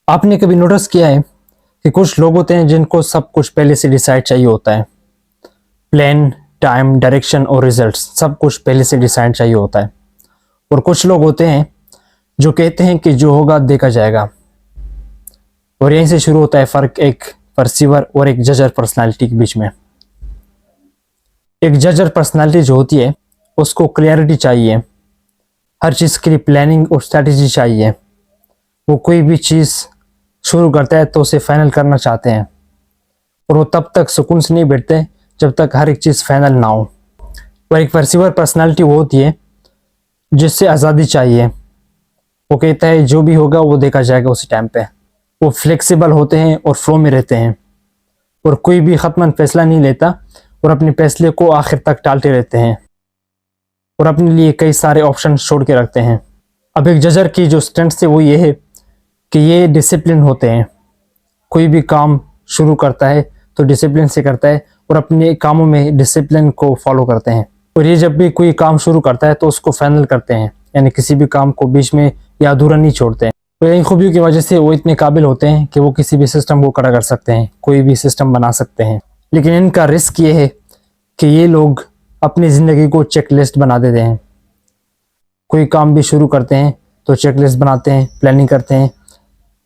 आपने कभी नोटिस किया है कि कुछ लोग होते हैं जिनको सब कुछ पहले से डिसाइड चाहिए होता है। प्लान, टाइम, डायरेक्शन और रिजल्ट्स सब कुछ पहले से डिसाइड चाहिए होता है। और कुछ लोग होते हैं जो कहते हैं कि जो होगा देखा जाएगा। और यहीं से शुरू होता है फ़र्क एक परसीवर और एक जजर पर्सनालिटी के बीच में। एक जजर पर्सनालिटी जो होती है उसको क्लियरिटी चाहिए, हर चीज़ के लिए प्लानिंग और स्ट्रैटेजी चाहिए। वो कोई भी चीज़ शुरू करता है तो उसे फाइनल करना चाहते हैं और वो तब तक सुकून से नहीं बैठते जब तक हर एक चीज़ फाइनल ना हो। और एक परसीवर पर्सनालिटी वो होती है जिससे आज़ादी चाहिए। वो कहता है जो भी होगा वो देखा जाएगा उसी टाइम पे। वो फ्लेक्सिबल होते हैं और फ्लो में रहते हैं और कोई भी ख़त्मन फैसला नहीं लेता और अपने फैसले को आखिर तक टालते रहते हैं और अपने लिए कई सारे ऑप्शन छोड़ के रखते हैं। अब एक जजर की जो स्ट्रेंथ है वो ये है कि ये डिसिप्लिन होते हैं। कोई भी काम शुरू करता है तो डिसिप्लिन से करता है और अपने कामों में डिसिप्लिन को फॉलो करते हैं। और ये जब भी कोई काम शुरू करता है तो उसको फाइनल करते हैं, यानी किसी भी काम को बीच में या अधूरा नहीं छोड़ते हैं। तो इन खूबियों की वजह से वो इतने काबिल होते हैं कि वो किसी भी सिस्टम को खड़ा कर सकते हैं, कोई भी सिस्टम बना सकते हैं। लेकिन इनका रिस्क ये है कि ये लोग अपनी ज़िंदगी को चेकलिस्ट बना देते हैं। कोई काम भी शुरू करते हैं तो चेकलिस्ट बनाते हैं, प्लानिंग करते हैं।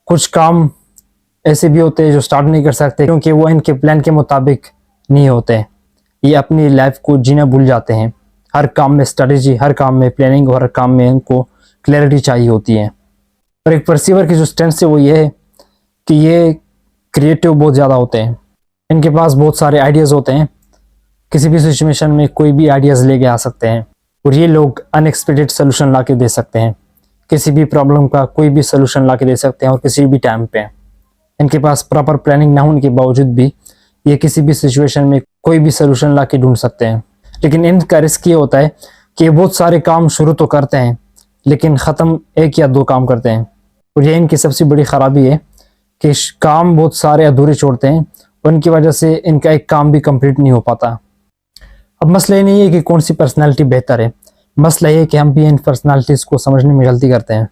कुछ काम ऐसे भी होते हैं जो स्टार्ट नहीं कर सकते क्योंकि वो इनके प्लान के मुताबिक नहीं होते। ये अपनी लाइफ को जीना भूल जाते हैं। हर काम में स्ट्रेटजी, हर काम में प्लानिंग और हर काम में इनको क्लैरिटी चाहिए होती है। और एक परसीवर की जो स्ट्रेंथ है वो ये है कि ये क्रिएटिव बहुत ज़्यादा होते हैं। इनके पास बहुत सारे आइडियाज़ होते हैं। किसी भी सिचुएशन में कोई भी आइडियाज़ लेके आ सकते हैं और ये लोग अनएक्सपेक्टेड सोल्यूशन ला के दे सकते हैं। किसी भी प्रॉब्लम का कोई भी सोल्यूशन ला के दे सकते हैं और किसी भी टाइम पे। इनके पास प्रॉपर प्लानिंग ना होने के बावजूद भी ये किसी भी सिचुएशन में कोई भी सोल्यूशन ला के ढूंढ सकते हैं। लेकिन इनका रिस्क ये होता है कि ये बहुत सारे काम शुरू तो करते हैं लेकिन ख़त्म एक या दो काम करते हैं। और ये इनकी सबसे बड़ी ख़राबी है कि काम बहुत सारे अधूरे छोड़ते हैं और इनकी वजह से इनका एक काम भी कंप्लीट नहीं हो पाता। अब मसला ये नहीं है कि कौन सी पर्सनैलिटी बेहतर है, मसला ये है कि हम भी इन पर्सनालिटीज़ को समझने में गलती करते हैं।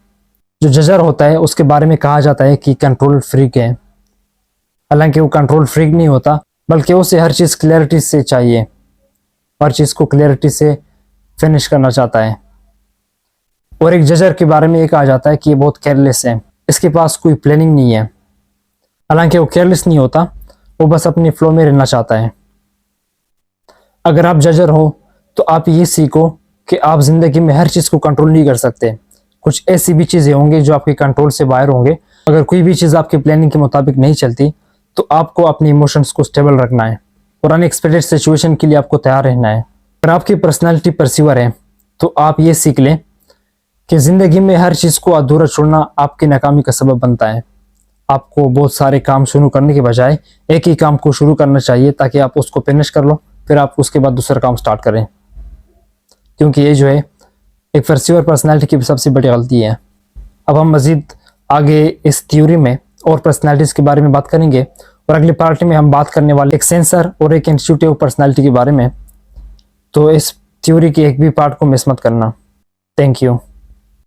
जो जजर होता है उसके बारे में कहा जाता है कि कंट्रोल फ्रीक है। हालांकि वो कंट्रोल फ्रीक नहीं होता, बल्कि उसे हर चीज़ क्लैरिटी से चाहिए, हर चीज़ को क्लैरिटी से फिनिश करना चाहता है। और एक जजर के बारे में ये कहा जाता है कि ये बहुत केयरलेस है, इसके पास कोई प्लानिंग नहीं है। हालांकि वो केयरलेस नहीं होता, वो बस अपने फ्लो में रहना चाहता है। अगर आप जजर हो तो आप ये सीखो कि आप ज़िंदगी में हर चीज़ को कंट्रोल नहीं कर सकते। कुछ ऐसी भी चीज़ें होंगी जो आपके कंट्रोल से बाहर होंगे। अगर कोई भी चीज़ आपकी प्लानिंग के मुताबिक नहीं चलती तो आपको अपने इमोशंस को स्टेबल रखना है और अनएक्सपेक्टेड सिचुएशन के लिए आपको तैयार रहना है। अगर आपकी पर्सनालिटी परसीवर है तो आप ये सीख लें कि ज़िंदगी में हर चीज़ को अधूरा छोड़ना आपकी नाकामी का सबब बनता है। आपको बहुत सारे काम शुरू करने के बजाय एक ही काम को शुरू करना चाहिए ताकि आप उसको फिनिश कर लो, फिर आप उसके बाद दूसरा काम स्टार्ट करें। क्योंकि ये जो है एक परसीवर पर्सनालिटी की सबसे बड़ी गलती है। अब हम मज़ीद आगे इस थ्योरी में और पर्सनालिटीज़ के बारे में बात करेंगे और अगली पार्ट में हम बात करने वाले एक सेंसर और एक इंस्टीट्यूटिव पर्सनालिटी के बारे में। तो इस थ्योरी की एक भी पार्ट को मिस मत करना। Thank you.